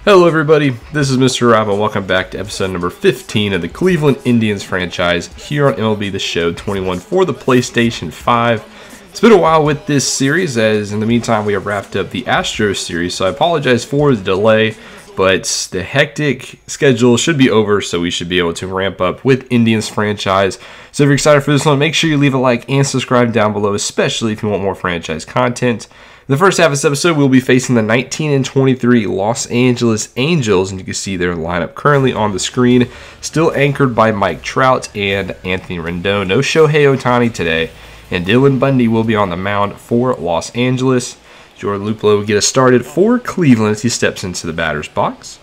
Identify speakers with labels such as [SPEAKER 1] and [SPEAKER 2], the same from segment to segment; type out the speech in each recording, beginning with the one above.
[SPEAKER 1] Hello everybody, this is Mr. Rob and welcome back to episode number 15 of the Cleveland Indians franchise here on MLB The Show 21 for the PlayStation 5. It's been a while with this series, as in the meantime we have wrapped up the Astros series, so I apologize for the delay, but the hectic schedule should be over, so we should be able to ramp up with Indians franchise. So if you're excited for this one, make sure you leave a like and subscribe down below, especially if you want more franchise content. In the first half of this episode, we'll be facing the 19-23 Los Angeles Angels, and you can see their lineup currently on the screen, still anchored by Mike Trout and Anthony Rendon. No Shohei Ohtani today, and Dylan Bundy will be on the mound for Los Angeles. Jordan Luplow will get us started for Cleveland as he steps into the batter's box.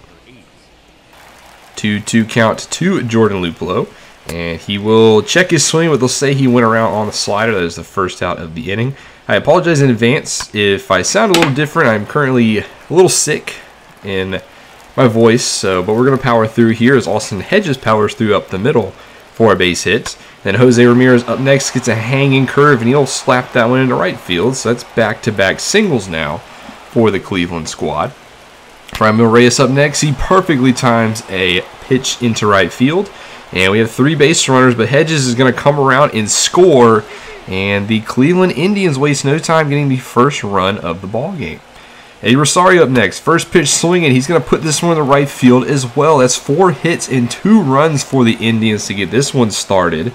[SPEAKER 1] 2-2 count to Jordan Luplow, and he will check his swing, but they'll say he went around on the slider. That is the first out of the inning. I apologize in advance if I sound a little different. I'm currently a little sick in my voice, but we're going to power through here as Austin Hedges powers through up the middle for a base hit. Then Jose Ramirez up next gets a hanging curve, and he'll slap that one into right field. So that's back-to-back singles now for the Cleveland squad. Franmil Reyes up next. He perfectly times a pitch into right field. And we have three base runners, but Hedges is going to come around and score. And the Cleveland Indians waste no time getting the first run of the ball game. Eddie Rosario up next. First pitch swinging. He's going to put this one in the right field as well. That's 4 hits and 2 runs for the Indians to get this one started.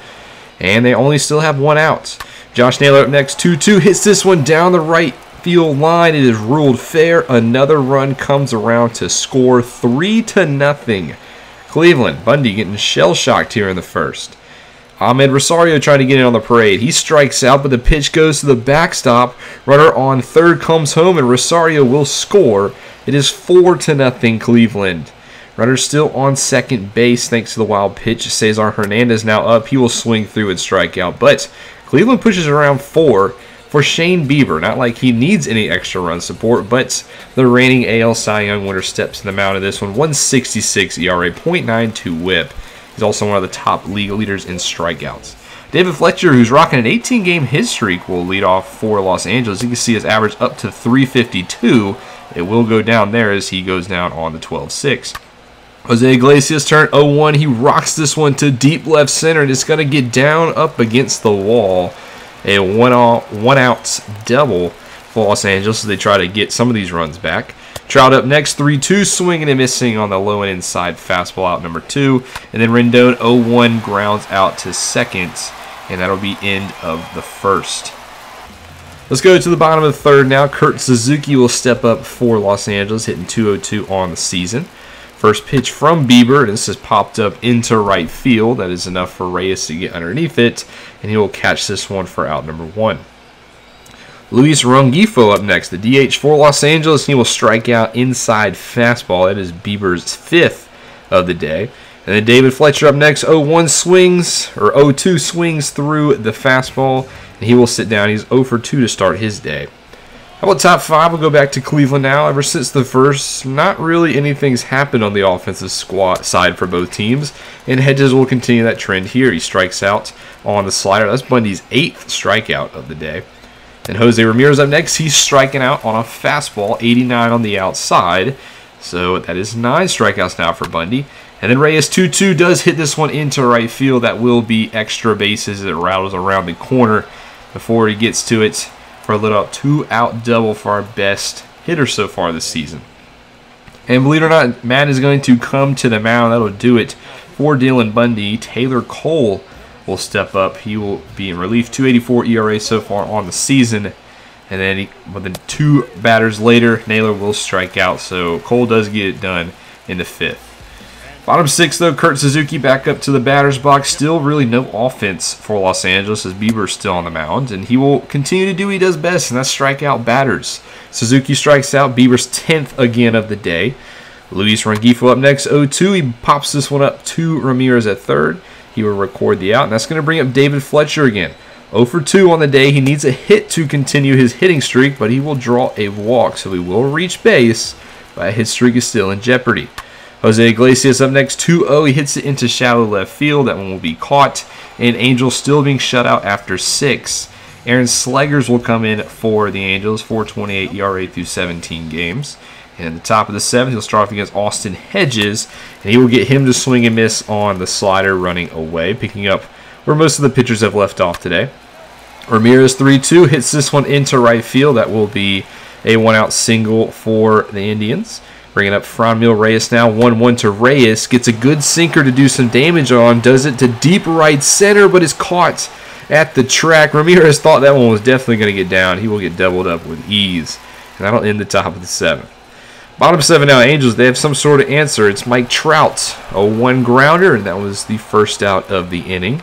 [SPEAKER 1] And they only still have 1 out. Josh Naylor up next. 2-2 hits this one down the right field line. It is ruled fair. Another run comes around to score 3-0. Cleveland. Bundy getting shell-shocked here in the first. Ahmed Rosario trying to get in on the parade. He strikes out, but the pitch goes to the backstop. Runner on third comes home, and Rosario will score. It is 4-0 Cleveland. Runner still on second base thanks to the wild pitch. Cesar Hernandez now up. He will swing through and strike out. But Cleveland pushes around 4 for Shane Bieber. Not like he needs any extra run support, but the reigning AL Cy Young winner steps to the mound of this one. 1.66 ERA, .92 whip. He's also one of the top league leaders in strikeouts. David Fletcher, who's rocking an 18-game hit streak, will lead off for Los Angeles. You can see his average up to 352. It will go down there as he goes down on the 12-6. Jose Iglesias turn 0-1. He rocks this one to deep left center, and it's going to get down up against the wall. A one-out double for Los Angeles as they try to get some of these runs back. Trout up next, 3-2, swinging and missing on the low and inside fastball out number 2. And then Rendon 0-1 grounds out to second, and that'll be end of the first. Let's go to the bottom of the third now. Kurt Suzuki will step up for Los Angeles, hitting .202 on the season. First pitch from Bieber, and this has popped up into right field. That is enough for Reyes to get underneath it, and he will catch this one for out number 1. Luis Rengifo up next, the DH for Los Angeles. He will strike out inside fastball. That is Bieber's 5th of the day. And then David Fletcher up next, 0-1 swings, or 0-2 swings through the fastball, and he will sit down. He's 0 for 2 to start his day. How about top 5? We'll go back to Cleveland now. Ever since the first, not really anything's happened on the offensive side for both teams, and Hedges will continue that trend here. He strikes out on the slider. That's Bundy's 8th strikeout of the day. And Jose Ramirez up next. He's striking out on a fastball, 89 on the outside. So that is 9 strikeouts now for Bundy. And then Reyes 2-2 does hit this one into right field. That will be extra bases as it rattles around the corner before he gets to it for a little 2-out double for our best hitter so far this season. And believe it or not, Matt is going to come to the mound. That'll do it for Dylan Bundy. Taylor Cole will step up. He will be in relief. 2.84 ERA so far on the season. And then within 2 batters later, Naylor will strike out. So Cole does get it done in the 5th. Bottom 6, though, Kurt Suzuki back up to the batter's box. Still really no offense for Los Angeles as Bieber's still on the mound. And he will continue to do what he does best, and that's strike out batters. Suzuki strikes out Bieber's 10th again of the day. Luis Rengifo up next, 0-2. He pops this one up to Ramirez at third. He will record the out, and that's going to bring up David Fletcher again. 0 for 2 on the day. He needs a hit to continue his hitting streak, but he will draw a walk, so he will reach base, but his streak is still in jeopardy. Jose Iglesias up next, 2-0. He hits it into shallow left field. That one will be caught, and Angels still being shut out after 6. Aaron Slegers will come in for the Angels, 4.28 ERA through 17 games. And in the top of the 7th, he'll start off against Austin Hedges, and he will get him to swing and miss on the slider running away, picking up where most of the pitchers have left off today. Ramirez 3-2 hits this one into right field. That will be a 1-out single for the Indians. Bringing up Franmil Reyes now, 1-1 to Reyes. Gets a good sinker to do some damage on. Does it to deep right center, but is caught at the track. Ramirez thought that one was definitely going to get down. He will get doubled up with ease. And that'll end the top of the 7th. Bottom 7 now, Angels, they have some sort of answer. It's Mike Trout, a 1 grounder, and that was the first out of the inning.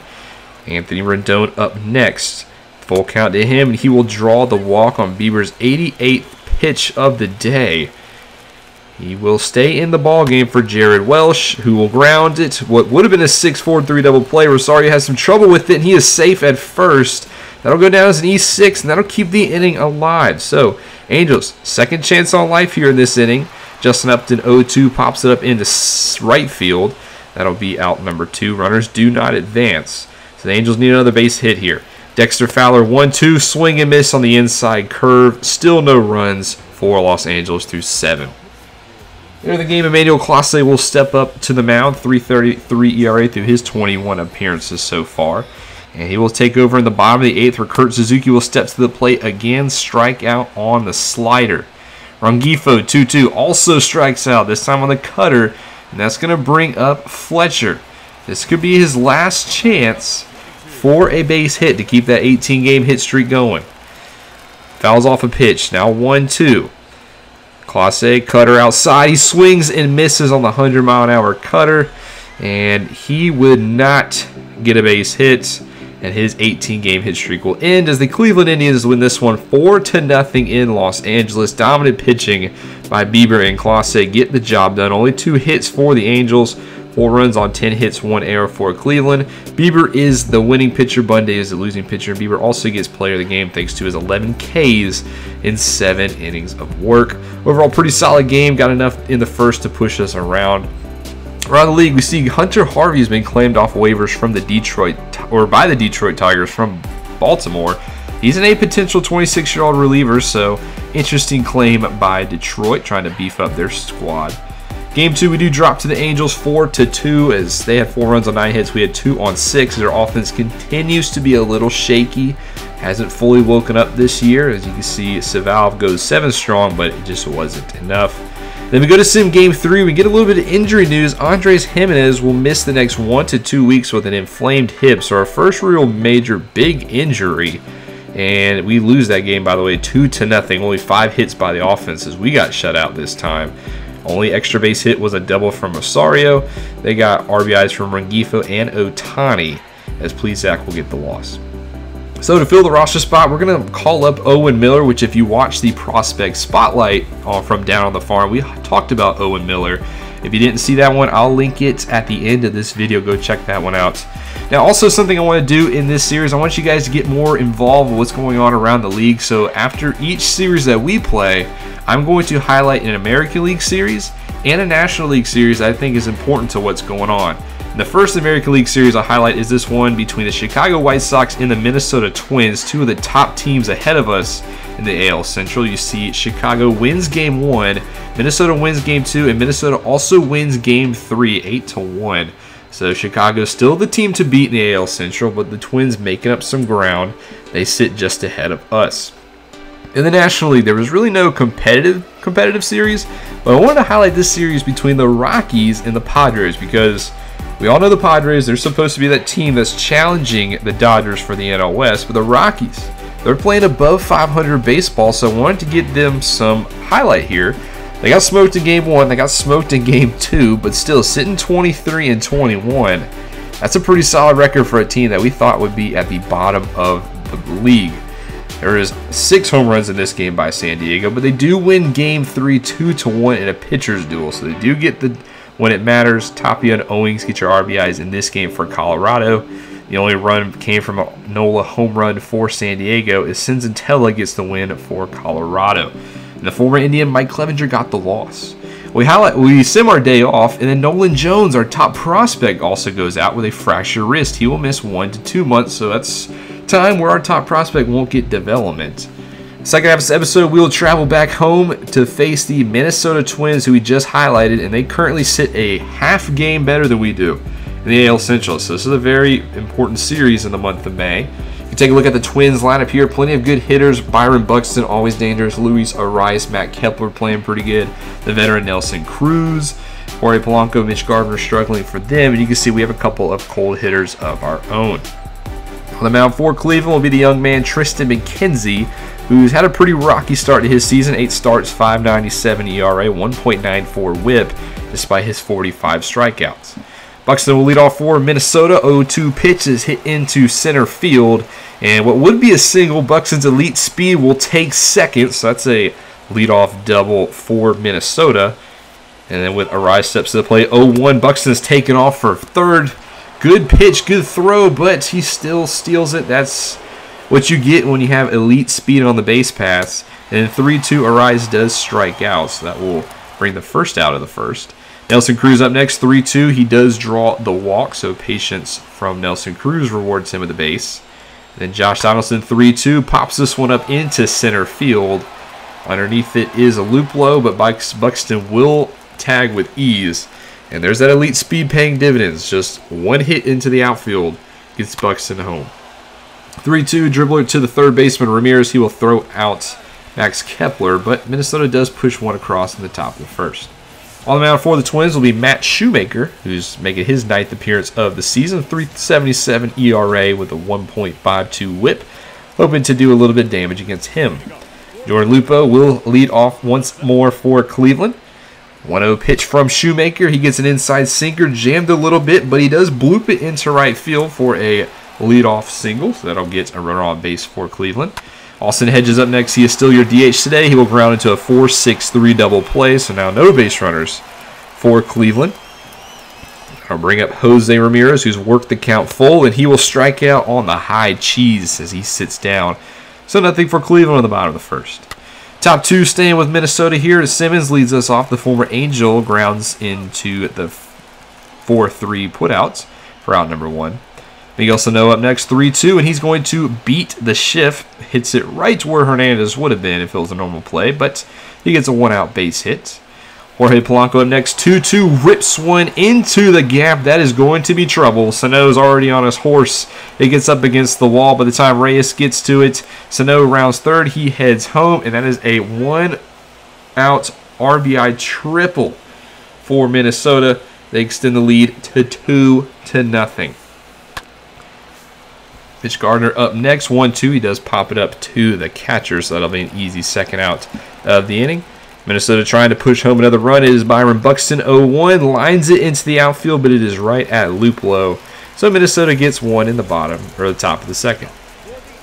[SPEAKER 1] Anthony Rendon up next. Full count to him, and he will draw the walk on Bieber's 88th pitch of the day. He will stay in the ball game for Jared Welsh, who will ground it. What would have been a 6-4-3 double play. Rosario has some trouble with it, and he is safe at first. That'll go down as an E6, and that'll keep the inning alive. So, Angels, second chance on life here in this inning. Justin Upton 0-2 pops it up into right field. That'll be out number 2. Runners do not advance. So the Angels need another base hit here. Dexter Fowler 1-2, swing and miss on the inside curve. Still no runs for Los Angeles through 7. In the game, Emmanuel Clase will step up to the mound, 3.33 ERA through his 21 appearances so far. And he will take over in the bottom of the 8th, where Kurt Suzuki will step to the plate again, strike out on the slider. Rengifo 2-2 also strikes out, this time on the cutter, and that's going to bring up Fletcher. This could be his last chance for a base hit to keep that 18-game hit streak going. Fouls off a pitch, now 1-2. Clase, cutter outside. He swings and misses on the 100-mile-an-hour cutter, and he would not get a base hit, and his 18-game hit streak will end as the Cleveland Indians win this one 4-0 in Los Angeles. Dominant pitching by Bieber and Clase get the job done. Only 2 hits for the Angels, 4 runs on 10 hits, 1 error for Cleveland. Bieber is the winning pitcher. Bundy is the losing pitcher. Bieber also gets player of the game thanks to his 11 Ks in 7 innings of work. Overall, pretty solid game. Got enough in the first to push us around. Around the league, we see Hunter Harvey has been claimed off waivers from by the Detroit Tigers from Baltimore. He's a potential 26-year-old reliever, so interesting claim by Detroit, trying to beef up their squad. Game 2, we do drop to the Angels 4-2 as they had 4 runs on 9 hits. We had 2 on 6. Their offense continues to be a little shaky. Hasn't fully woken up this year. As you can see, Savalve goes 7 strong, but it just wasn't enough. Then we go to Sim Game 3. We get a little bit of injury news. Andres Jimenez will miss the next 1 to 2 weeks with an inflamed hip. So our first real major big injury. And we lose that game, by the way, 2-0. Only 5 hits by the offense as we got shut out this time. Only extra base hit was a double from Rosario. They got RBIs from Rengifo and Ohtani, as Plesac will get the loss. So to fill the roster spot, we're going to call up Owen Miller, which if you watch the prospect spotlight from Down on the Farm, we talked about Owen Miller. If you didn't see that one, I'll link it at the end of this video. Go check that one out. Now, also something I want to do in this series, I want you guys to get more involved with what's going on around the league. So after each series that we play, I'm going to highlight an American League series and a National League series that I think is important to what's going on. The first American League series I highlight is this one between the Chicago White Sox and the Minnesota Twins, 2 of the top teams ahead of us in the AL Central. You see Chicago wins Game 1, Minnesota wins Game 2, and Minnesota also wins Game 3, 8-1. So Chicago's still the team to beat in the AL Central, but the Twins making up some ground. They sit just ahead of us. In the National League, there was really no competitive series, but I wanted to highlight this series between the Rockies and the Padres because we all know the Padres, they're supposed to be that team that's challenging the Dodgers for the NL West, but the Rockies, they're playing above 500 baseball, so I wanted to get them some highlight here. They got smoked in Game 1, they got smoked in Game 2, but still sitting 23-21. That's a pretty solid record for a team that we thought would be at the bottom of the league. There is 6 home runs in this game by San Diego, but they do win Game 3 2-1 in a pitcher's duel, so they do get the when it matters. Tapia and Owings get your RBIs in this game for Colorado. The only run came from a NOLA home run for San Diego as Senzatella gets the win for Colorado. And the former Indian Mike Clevenger got the loss. We sim our day off, and then Nolan Jones, our top prospect, also goes out with a fractured wrist. He will miss 1 to 2 months, so that's time where our top prospect won't get development. Second half of this episode, we will travel back home to face the Minnesota Twins, who we just highlighted, and they currently sit a half game better than we do in the AL Central. So this is a very important series in the month of May. You can take a look at the Twins lineup here. Plenty of good hitters. Byron Buxton, always dangerous. Luis Arias, Matt Kepler playing pretty good. The veteran Nelson Cruz. Jorge Polanco, Mitch Garver struggling for them. And you can see we have a couple of cold hitters of our own. On the mound for Cleveland will be the young man Tristan McKenzie, who's had a pretty rocky start to his season. 8 starts, 5.97 ERA, 1.94 WHIP, despite his 45 strikeouts. Buxton will lead off for Minnesota. 0-2 pitch is hit into center field. And what would be a single, Buxton's elite speed will take second. So that's a leadoff double for Minnesota. And then with Arias steps to the plate, 0-1. Buxton's taken off for third. Good pitch, good throw, but he still steals it. That's what you get when you have elite speed on the base pass. And then 3-2, Arias does strike out, so that will bring the first out of the first. Nelson Cruz up next, 3-2. He does draw the walk, so patience from Nelson Cruz rewards him at the base. And then Josh Donaldson, 3-2, pops this one up into center field. Underneath it is a loop low, but Buxton will tag with ease. And there's that elite speed paying dividends. Just one hit into the outfield gets Buxton home. 3-2, dribbler to the third baseman Ramirez. He will throw out Max Kepler, but Minnesota does push one across in the top of the first. On the mound for the Twins will be Matt Shoemaker, who's making his 9th appearance of the season. 3.77 ERA with a 1.52 WHIP. Hoping to do a little bit of damage against him. Jordan Lupo will lead off once more for Cleveland. 1-0 pitch from Shoemaker. He gets an inside sinker, jammed a little bit, but he does bloop it into right field for a leadoff single. So that'll get a runner on base for Cleveland. Austin Hedges up next. He is still your DH today. He will ground into a 4-6-3 double play. So now no base runners for Cleveland. I'll bring up Jose Ramirez, who's worked the count full, and he will strike out on the high cheese as he sits down. So nothing for Cleveland on the bottom of the first. Top 2 staying with Minnesota here. Simmons leads us off. The former Angel grounds into the 4-3 putouts for out number 1. Miguel Sano up next, 3-2, and he's going to beat the shift. Hits it right where Hernandez would have been if it was a normal play, but he gets a 1-out base hit. Jorge Polanco up next, 2-2, rips one into the gap. That is going to be trouble. Sano's already on his horse. It gets up against the wall. By the time Reyes gets to it, Sano rounds third. He heads home, and that is a 1-out RBI triple for Minnesota. They extend the lead to 2-0. Mitch Gardner up next, 1-2. He does pop it up to the catcher, so that'll be an easy second out of the inning. Minnesota trying to push home another run. It is Byron Buxton, 0-1. Lines it into the outfield, but it is right at loop low. So Minnesota gets one in the bottom, or the top of the second.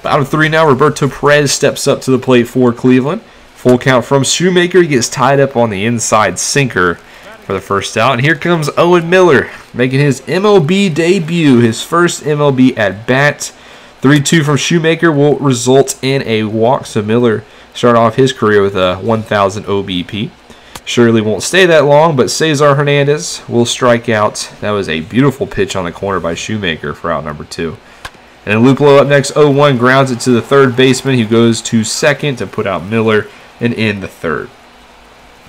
[SPEAKER 1] Bottom 3 now, Roberto Perez steps up to the plate for Cleveland. Full count from Shoemaker. He gets tied up on the inside sinker for the first out. And here comes Owen Miller, making his MLB debut, his first MLB at bat. 3-2 from Shoemaker will result in a walk. So Miller start off his career with a 1,000 OBP. Surely won't stay that long, but Cesar Hernandez will strike out. That was a beautiful pitch on the corner by Shoemaker for out number 2. And Luplo up next, 0-1, grounds it to the third baseman, who goes to second to put out Miller and in the third.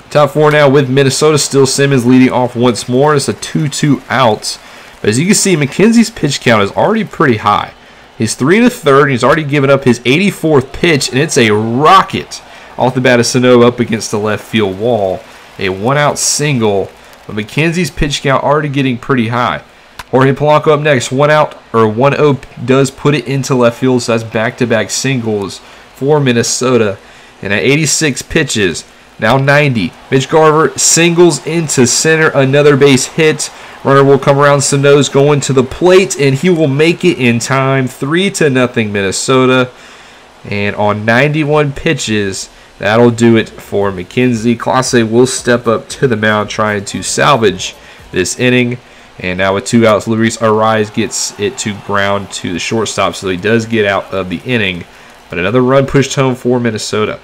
[SPEAKER 1] Top 4 now with Minnesota, still Simmons leading off once more. It's a 2-2 out. But as you can see, McKenzie's pitch count is already pretty high. He's 3 1/3, and he's already given up his 84th pitch, and it's a rocket off the bat of Sano up against the left field wall. A 1-out single, but McKenzie's pitch count already getting pretty high. Jorge Polanco up next, 1-out, or 1-0 does put it into left field, so that's back-to-back singles for Minnesota. And at 86 pitches, now 90. Mitch Garver singles into center, another base hit. Runner will come around, Sano's going to the plate, and he will make it in time. 3-0 Minnesota. And on 91 pitches, that'll do it for McKenzie. Clase will step up to the mound trying to salvage this inning. And now with 2 outs, Luis Arias gets it to ground to the shortstop, so he does get out of the inning. But another run pushed home for Minnesota.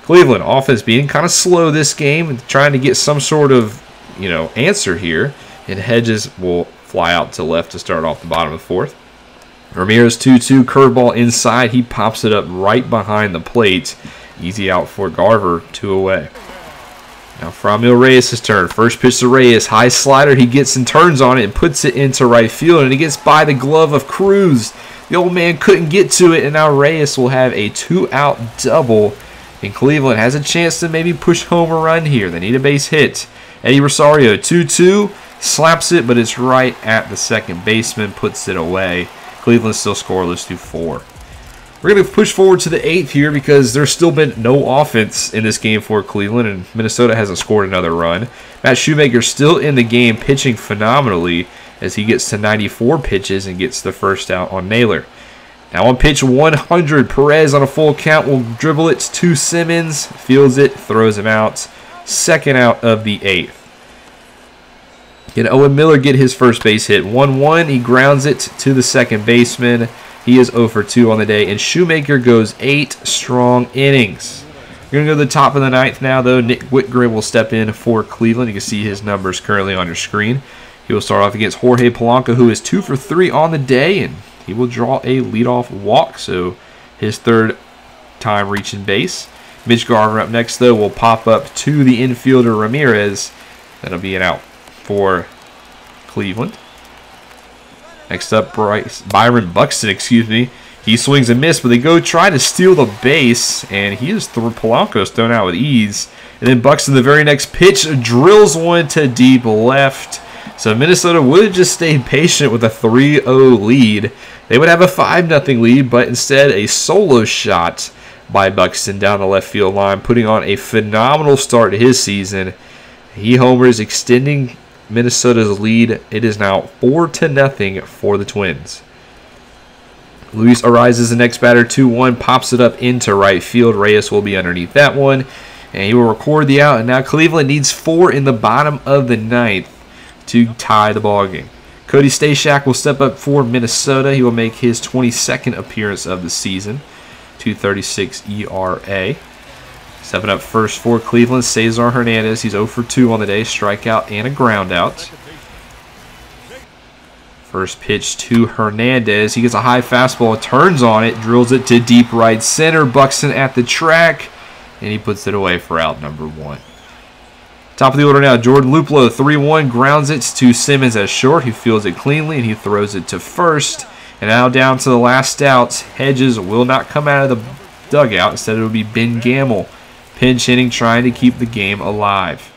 [SPEAKER 1] Cleveland offense being kind of slow this game and trying to get some sort of, answer here. And Hedges will fly out to left to start off the bottom of the 4th. Ramirez 2-2 curveball inside. He pops it up right behind the plate. Easy out for Garver, 2 away. Now Franmil Reyes' turn. First pitch to Reyes. High slider. He gets and turns on it and puts it into right field. And he gets by the glove of Cruz. The old man couldn't get to it. And now Reyes will have a 2-out double. And Cleveland has a chance to maybe push home a run here. They need a base hit. Eddie Rosario 2-2. Slaps it, but it's right at the second baseman. Puts it away. Cleveland still scoreless through 4. We're going to push forward to the 8th here because there's still been no offense in this game for Cleveland, and Minnesota hasn't scored another run. Matt Shoemaker still in the game, pitching phenomenally as he gets to 94 pitches and gets the first out on Naylor. Now on pitch 100, Perez on a full count will dribble it to Simmons, fields it, throws him out. Second out of the 8th. Can Owen Miller get his first base hit? 1-1, he grounds it to the second baseman. He is 0 for 2 on the day, and Shoemaker goes 8 strong innings. We're going to go to the top of the 9th now, though. Nick Whitgren will step in for Cleveland. You can see his numbers currently on your screen. He will start off against Jorge Polanco, who is 2 for 3 on the day, and he will draw a leadoff walk, so his 3rd time reaching base. Mitch Garver up next, though, will pop up to the infielder Ramirez. That'll be an out for Cleveland. Next up, Byron Buxton, He swings and misses, but they go try to steal the base, and Polanco's thrown out with ease. And then Buxton, the very next pitch, drills one to deep left. So Minnesota would have just stayed patient with a 3-0 lead. They would have a 5-0 lead, but instead a solo shot by Buxton down the left field line, putting on a phenomenal start to his season. He homers, extending Minnesota's lead. It is now 4-0 for the Twins. Luis Ariz is the next batter, 2-1, pops it up into right field. Reyes will be underneath that one, and he will record the out. And now Cleveland needs 4 in the bottom of the 9th to tie the ballgame. Cody Stashak will step up for Minnesota. He will make his 22nd appearance of the season. 2.36 ERA. Stepping up first for Cleveland, Cesar Hernandez. He's 0 for 2 on the day, strikeout and a ground out. First pitch to Hernandez. He gets a high fastball, turns on it, drills it to deep right center. Buxton at the track, and he puts it away for out number 1. Top of the order now, Jordan Luplow, 3-1, grounds it to Simmons at short. He fields it cleanly, and he throws it to first. And now down to the last outs. Hedges will not come out of the dugout. Instead, it will be Ben Gamble. Pinch hitting, trying to keep the game alive.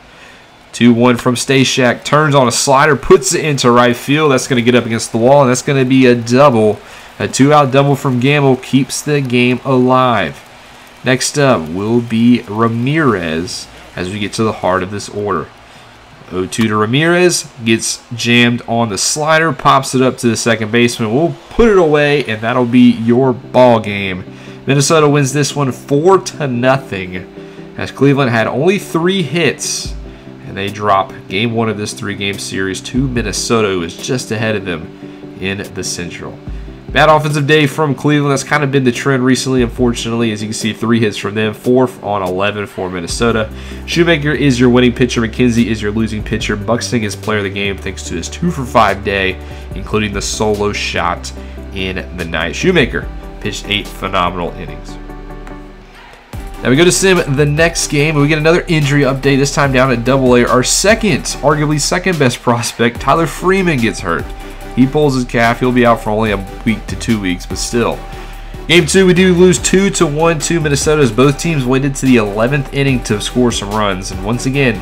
[SPEAKER 1] 2-1 from Stashak. Turns on a slider, puts it into right field. That's going to get up against the wall, and that's going to be a double. A 2-out double from Gamble keeps the game alive. Next up will be Ramirez as we get to the heart of this order. 0-2 to Ramirez. Gets jammed on the slider, pops it up to the second baseman. We'll put it away, and that'll be your ball game. Minnesota wins this one 4-0. As Cleveland had only 3 hits, and they drop game 1 of this 3-game series to Minnesota, who is just ahead of them in the Central. Bad offensive day from Cleveland. That's kind of been the trend recently, unfortunately. As you can see, 3 hits from them, 4 on 11 for Minnesota. Shoemaker is your winning pitcher. McKenzie is your losing pitcher. Buxton is player of the game thanks to his 2 for 5 day, including the solo shot in the night. Shoemaker pitched 8 phenomenal innings. Now we go to sim the next game, and we get another injury update, this time down at AA. Our arguably second best prospect, Tyler Freeman, gets hurt. He pulls his calf. He'll be out for only a week to 2 weeks, but still. Game 2, we do lose 2-1 to Minnesota as both teams waited to the 11th inning to score some runs. And once again,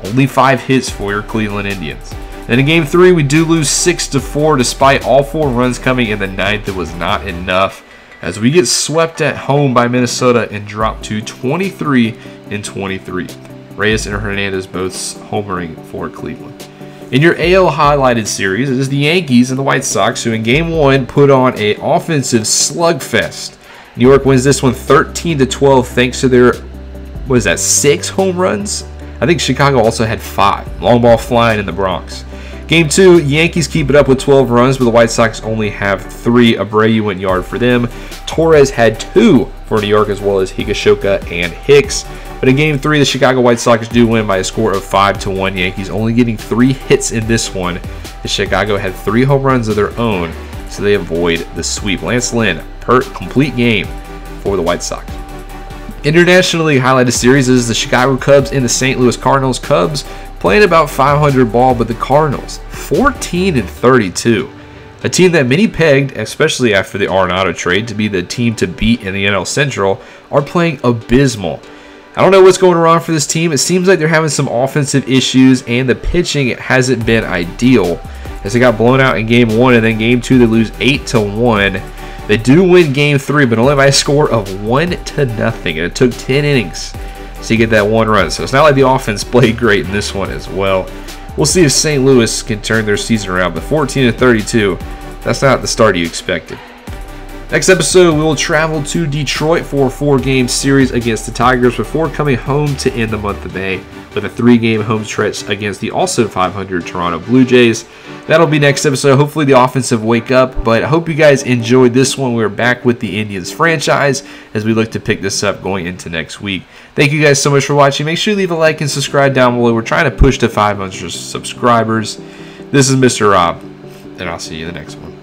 [SPEAKER 1] only 5 hits for your Cleveland Indians. Then in Game 3, we do lose 6-4 despite all 4 runs coming in the 9th. It was not enough as we get swept at home by Minnesota and drop to 23-23. Reyes and Hernandez both homering for Cleveland. In your AL highlighted series, it is the Yankees and the White Sox, who in Game 1 put on an offensive slugfest. New York wins this one 13-12 thanks to their, 6 home runs? I think Chicago also had 5. Long ball flying in the Bronx. Game 2, Yankees keep it up with 12 runs, but the White Sox only have 3. Abreu went yard for them. Torres had 2 for New York, as well as Higashioka and Hicks. But in Game 3, the Chicago White Sox do win by a score of 5-1. Yankees only getting 3 hits in this one. The Chicago had 3 home runs of their own, so they avoid the sweep. Lance Lynn, per complete game for the White Sox. Internationally highlighted series is the Chicago Cubs and the St. Louis Cardinals. Cubs playing about 500 ball, but the Cardinals 14-32. A team that many pegged, especially after the Arenado trade, to be the team to beat in the NL Central, are playing abysmal. I don't know what's going wrong for this team. It seems like they're having some offensive issues, and the pitching hasn't been ideal, as they got blown out in Game 1, and then Game 2 they lose 8-1. They do win Game 3, but only by a score of 1-0, and it took 10 innings to get that one run. So it's not like the offense played great in this one as well. We'll see if St. Louis can turn their season around, but 14-32, that's not the start you expected. Next episode, we will travel to Detroit for a 4-game series against the Tigers before coming home to end the month of May with a 3-game home stretch against the also 500 Toronto Blue Jays. That'll be next episode. Hopefully the offensive wake up, but I hope you guys enjoyed this one. We're back with the Indians franchise as we look to pick this up going into next week. Thank you guys so much for watching. Make sure you leave a like and subscribe down below. We're trying to push to 500 subscribers. This is Mr. Rob, and I'll see you in the next one.